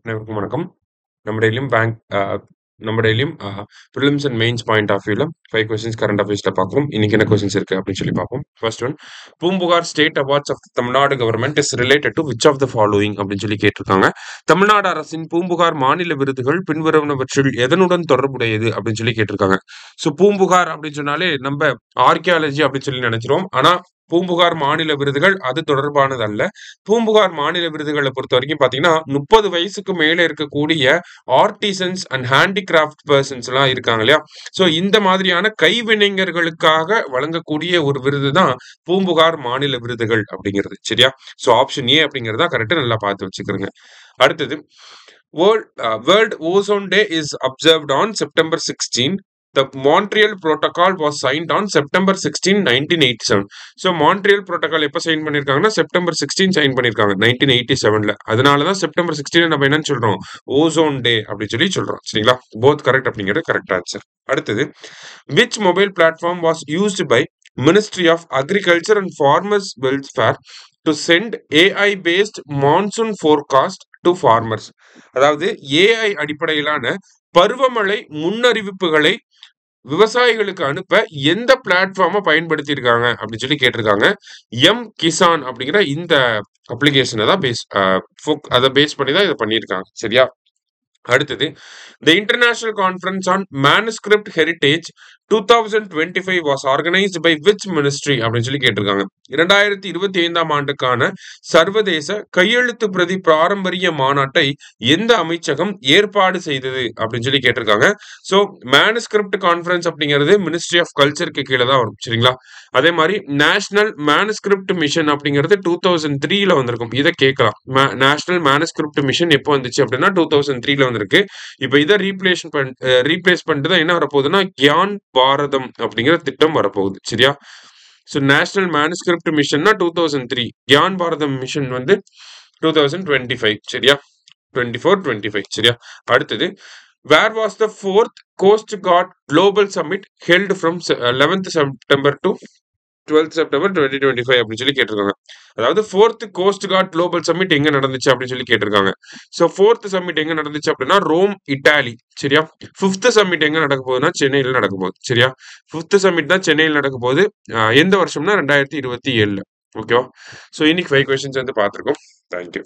அனைவருக்கும் வணக்கம். நம்ம டெய்லியும் நம்ம டெய்லியும் prelims and mains point of வியூல 5 கொஸ்டின்ஸ் கரண்ட் அஃபேர்ஸ்ல பார்ப்போம். இன்னைக்கு என்ன கொஸ்டின்ஸ் இருக்கு அப்படின்னு சொல்லி பார்ப்போம். First one, Poompuhar state awards of Tamil Nadu government is related to which of the following அப்படின்னு சொல்லி கேட்டிருக்காங்க. தமிழ்நாடு அரசின் பூம்புகார் மாநில விருதுகள் பின்வருவனவற்றில் எதனுடன் தொடர்புடையது அப்படின்னு சொல்லி கேட்டிருக்காங்க. ஸோ பூம்புகார் அப்படின்னு சொன்னாலே நம்ம ஆர்கியாலஜி அப்படின்னு சொல்லி நினைச்சிருவோம். ஆனா பூம்புகார் மாநில விருதுகள் அது தொடர்பானது அல்ல. பூம்புகார் மாநில விருதுகளை பொறுத்த வரைக்கும் பாத்தீங்கன்னா 30 வயசுக்கு மேல இருக்கக்கூடிய ஆர்டிசன்ஸ் அண்ட் ஹேண்டிகிராஃப்ட் பர்சன்ஸ் எல்லாம் இருக்காங்க இல்லையா. சோ இந்த மாதிரியான கைவினைஞர்களுக்காக வழங்கக்கூடிய ஒரு விருது தான் பூம்புகார் மாநில விருதுகள் அப்படிங்கிறது. சரியா? சோ ஆப்ஷன் ஏ அப்படிங்கறதா கரெக்டா நல்லா பார்த்து வச்சுக்கிறேங்க. அடுத்தது, world ozone day is observed on September 16. The Montreal Protocol was signed on September 16, 1987. So Montreal Protocol எப்ப சைன் பண்ணிருக்காங்கன்னா செப்டம்பர் 16 சைன் பண்ணிருக்காங்க 1987ல. அதனாலதான் செப்டம்பர் 16 நம்ம என்னன்னு சொல்றோம், ஓசோன் டே அப்படின்னு சொல்லி சொல்றோம். சரிங்களா? போத் கரெக்ட் அப்படிங்கிறது கரெக்ட் ஆன்சர். அடுத்தது, which mobile platform was used by Ministry of Agriculture and Farmers Welfare to send AI based monsoon forecast to farmers? அதாவது ஏஐ அடிப்படையிலான பருவமழை முன்னறிவிப்புகளை விவசாயிகளுக்கு அனுப்ப எந்த பிளாட்ஃபார்மை பயன்படுத்தி இருக்காங்க அப்படின்னு சொல்லி கேட்டிருக்காங்க. எம் கிசான் அப்படிங்கிற இந்த அப்ளிகேஷனை தான் அதை பேஸ் பண்ணி தான் இதை பண்ணியிருக்காங்க. சரியா? அடுத்தது, the international conference on manuscript heritage 2025 was organized by which ministry அப்படின்னு சொல்லி கேட்டிருக்காங்க. 2025ஆம் ஆண்டுக்கான சர்வதேச கையெழுத்து பிரதி பாரம்பரிய மாநாட்டை எந்த அமைச்சகம் ஏற்பாடு செய்தது அப்படின்னு சொல்லி கேட்டிருக்காங்க. சோ மேனுஸ்கிரிப்ட் கான்ஃபரன்ஸ் அப்படிங்கிறது மினிஸ்ட்ரி ஆஃப் கல்ச்சருக்கு கீழே தான் வரும். சரிங்களா? அதே மாதிரி நேஷனல் மேனுஸ்கிரிப்ட் மிஷன் அப்படிங்கிறது 2003ல வந்திருக்கும். இதை கேட்கலாம். நேஷனல் மேனுஸ்கிரிப்ட் மிஷன் எப்போ வந்துச்சு அப்படின்னா 2003ல வந்திருக்கு. இப்ப இதை ரீப்ளேஸ் பண்ணிட்டு தான் என்ன வரப்போகுதுன்னா கியான் பாரதம் அப்படிங்கிற திட்டம் வரப்போகுது. சரியா? ஸோ நேஷனல் மேனுஸ்கிரிப்ட் மிஷன்னா 2003, கியான் பாரதம் மிஷன் வந்து 2025. சரியா? 24-25. சரியா? அடுத்தது, where was the 4th Coast Guard Global Summit held from 11th September to 12th September 2025 அப்படின்னு சொல்லி கேட்டிருக்காங்க. அதாவது 4th cost card global submit எங்க நடந்துச்சு அப்படின்னு சொல்லி கேட்டிருக்காங்க. சோ 4th சமிட் எங்க நடந்துச்சு அப்படின்னா ரோம், இட்டாலி. சரியா? 5th சமிட் எங்க நடக்க போகுதுன்னா சென்னையில நடக்க போகுது. சரியா? 5th சமிட் தான் சென்னையில் நடக்க போகுது. எந்த வருஷம்னா 2027ல. ஓகேவா? சோ இன்னைக்கு 5 கொஸ்டின்ஸ் வந்து பார்த்திருக்கோம். தேங்க்யூ.